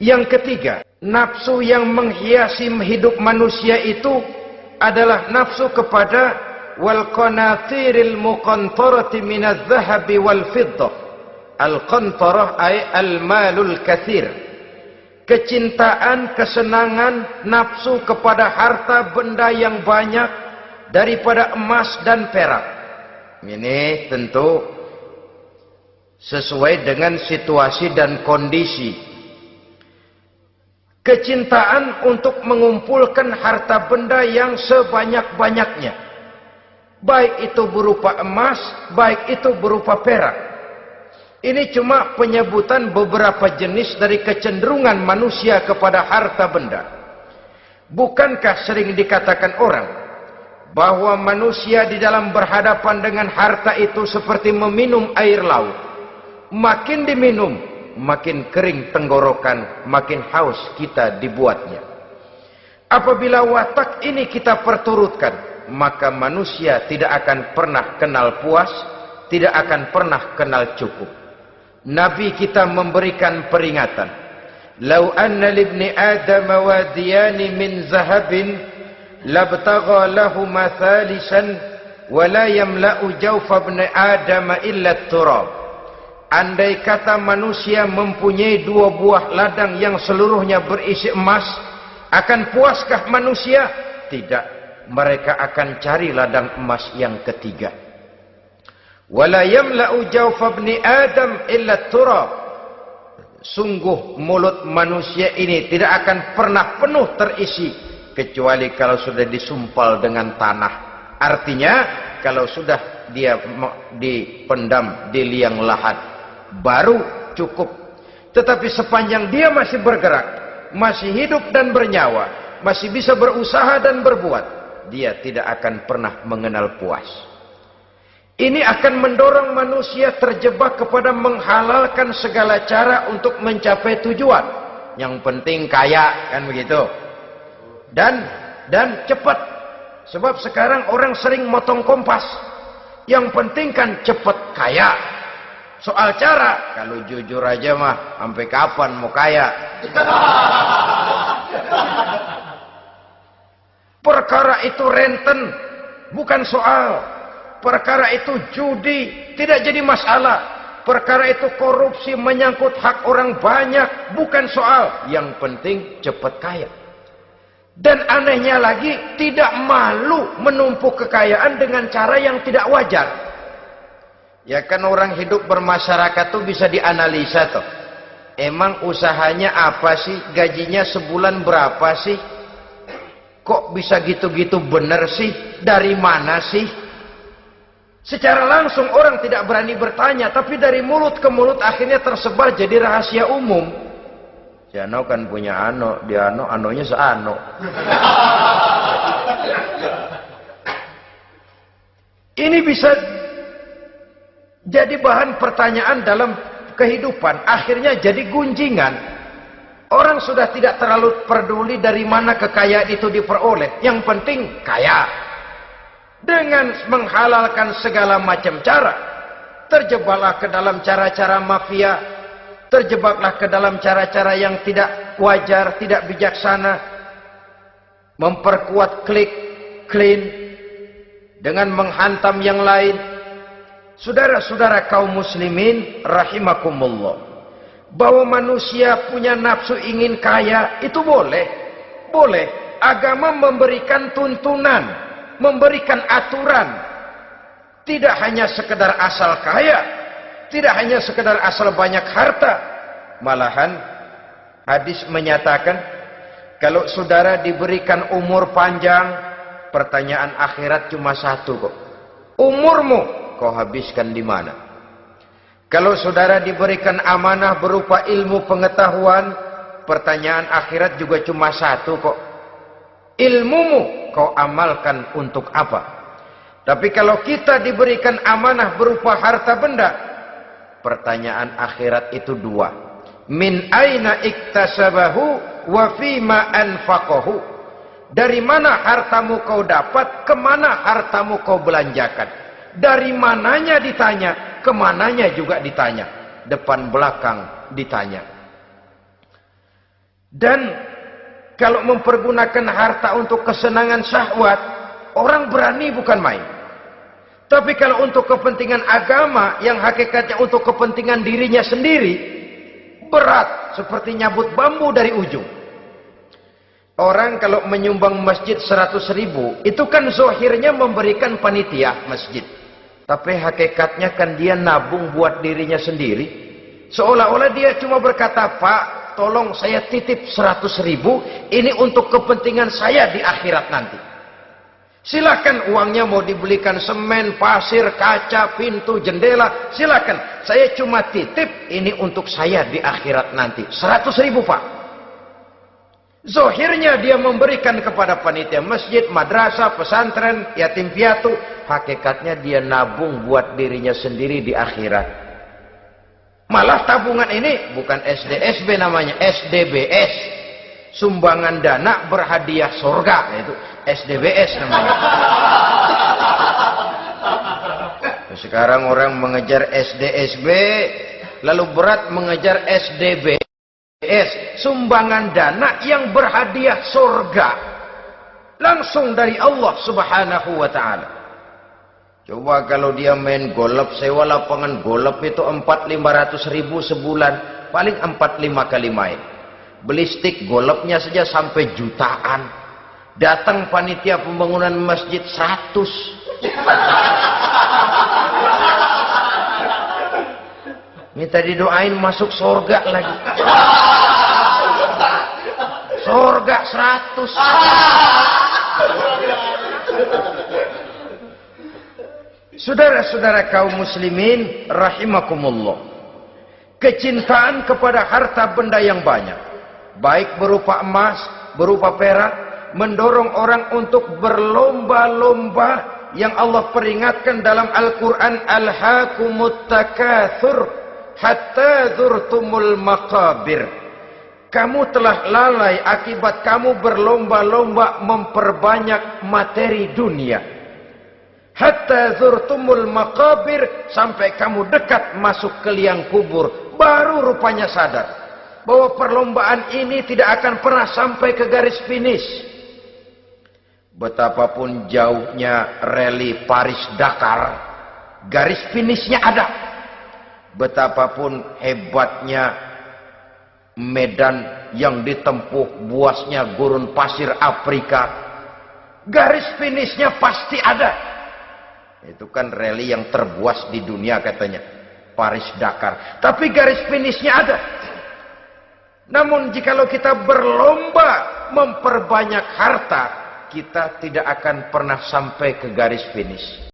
Yang ketiga, nafsu yang menghiasi hidup manusia itu adalah nafsu kepada wal qanatiril muqantarati minadz zahabi wal fiddah. Al qantarah ay al malul katsir. Kecintaan, kesenangan, nafsu kepada harta benda yang banyak daripada emas dan perak. Ini tentu sesuai dengan situasi dan kondisi. Kecintaan untuk mengumpulkan harta benda yang sebanyak-banyaknya. Baik itu berupa emas, baik itu berupa perak. Ini cuma penyebutan beberapa jenis dari kecenderungan manusia kepada harta benda. Bukankah sering dikatakan orang bahwa manusia di dalam berhadapan dengan harta itu seperti meminum air laut. Makin diminum, makin kering tenggorokan, makin haus kita dibuatnya. Apabila watak ini kita perturutkan, maka manusia tidak akan pernah kenal puas, tidak akan pernah kenal cukup. Nabi kita memberikan peringatan. Lau anna libni Adam wadiyani min zahabin labtagha lahuma thalisan wa la yamla'u jawfa ibni Adam illa turab. Andai kata manusia mempunyai dua buah ladang yang seluruhnya berisi emas, akan puaskah manusia? Tidak. Mereka akan cari ladang emas yang ketiga. Wala yamla'u jawfa ibni Adam illa turab. Sungguh mulut manusia ini tidak akan pernah penuh terisi kecuali kalau sudah disumpal dengan tanah. Artinya kalau sudah dia dipendam di liang lahat baru cukup. Tetapi sepanjang dia masih bergerak, masih hidup dan bernyawa, masih bisa berusaha dan berbuat, dia tidak akan pernah mengenal puas. Ini akan mendorong manusia terjebak kepada menghalalkan segala cara untuk mencapai tujuan. Yang penting kaya, kan begitu. Dan cepat. Sebab sekarang orang sering motong kompas. Yang penting kan cepat kaya. Soal cara, kalau jujur aja mah, sampai kapan mau kaya? Perkara itu renten, bukan soal. Perkara itu judi, tidak jadi masalah. Perkara itu korupsi menyangkut hak orang banyak, bukan soal. Yang penting cepat kaya. Dan anehnya lagi, tidak malu menumpuk kekayaan dengan cara yang tidak wajar. Ya kan orang hidup bermasyarakat tuh bisa dianalisa tuh. Emang usahanya apa sih? Gajinya sebulan berapa sih? Kok bisa gitu-gitu bener sih? Dari mana sih? Secara langsung orang tidak berani bertanya, tapi dari mulut ke mulut akhirnya tersebar jadi rahasia umum. Si Ano kan punya ano, dia anonya seano. Ini bisa jadi bahan pertanyaan dalam kehidupan, akhirnya jadi gunjingan. Orang sudah tidak terlalu peduli dari mana kekayaan itu diperoleh, yang penting kaya. Dengan menghalalkan segala macam cara, terjebaklah ke dalam cara-cara mafia, terjebaklah ke dalam cara-cara yang tidak wajar, tidak bijaksana, memperkuat klik, clean, dengan menghantam yang lain. Saudara-saudara kaum muslimin rahimakumullah, bahwa manusia punya nafsu ingin kaya itu boleh. Agama memberikan tuntunan, memberikan aturan. Tidak hanya sekedar asal kaya, tidak hanya sekedar asal banyak harta. Malahan hadis menyatakan, kalau saudara diberikan umur panjang, pertanyaan akhirat cuma satu kok. Umurmu kau habiskan di mana? Kalau saudara diberikan amanah berupa ilmu pengetahuan, pertanyaan akhirat juga cuma satu kok. Ilmumu kau amalkan untuk apa? Tapi kalau kita diberikan amanah berupa harta benda, pertanyaan akhirat itu dua. Min aina iktasabahu wa fima anfaqahu. Dari mana hartamu kau dapat, kemana hartamu kau belanjakan. Dari mananya ditanya, kemananya juga ditanya. Depan belakang ditanya. Dan kalau mempergunakan harta untuk kesenangan syahwat, orang berani bukan main. Tapi kalau untuk kepentingan agama, yang hakikatnya untuk kepentingan dirinya sendiri, berat seperti nyabut bambu dari ujung. Orang kalau menyumbang masjid 100.000, itu kan zohirnya memberikan panitia masjid. Tapi hakikatnya kan dia nabung buat dirinya sendiri. Seolah-olah dia cuma berkata, Pak, tolong saya titip 100.000, ini untuk kepentingan saya di akhirat nanti. Silakan uangnya mau dibelikan semen, pasir, kaca, pintu, jendela, silakan. Saya cuma titip, ini untuk saya di akhirat nanti. 100.000 Pak. Zohirnya dia memberikan kepada panitia masjid, madrasah, pesantren, yatim piatu. Hakikatnya dia nabung buat dirinya sendiri di akhirat. Malah tabungan ini bukan SDSB namanya, SDBS. Sumbangan dana berhadiah surga. Itu SDBS namanya. Sekarang orang mengejar SDSB, lalu berat mengejar SDB. Sumbangan dana yang berhadiah surga langsung dari Allah Subhanahu wa ta'ala. Coba kalau dia main golf, sewa lapangan golf itu 400-500 ribu sebulan, paling 4-5 kali main. Beli stick golfnya saja sampai jutaan. Datang panitia pembangunan masjid 100. Minta didoain masuk surga lagi. Surga 100. Saudara-saudara kaum muslimin rahimakumullah. Kecintaan kepada harta benda yang banyak, baik berupa emas, berupa perak, mendorong orang untuk berlomba-lomba yang Allah peringatkan dalam Al-Quran, Alhaakumut takatsur hatta zurtumul maqabir. Kamu telah lalai akibat kamu berlomba-lomba memperbanyak materi dunia. Hatta zurtumul maqabir, sampai kamu dekat masuk ke liang kubur, baru rupanya sadar bahwa perlombaan ini tidak akan pernah sampai ke garis finish. Betapapun jauhnya rally Paris-Dakar, garis finishnya ada. Betapapun hebatnya medan yang ditempuh, buasnya gurun pasir Afrika, garis finishnya pasti ada. Itu kan rally yang terbuas di dunia katanya, Paris-Dakar. Tapi garis finishnya ada. Namun jikalau kita berlomba memperbanyak harta, kita tidak akan pernah sampai ke garis finish.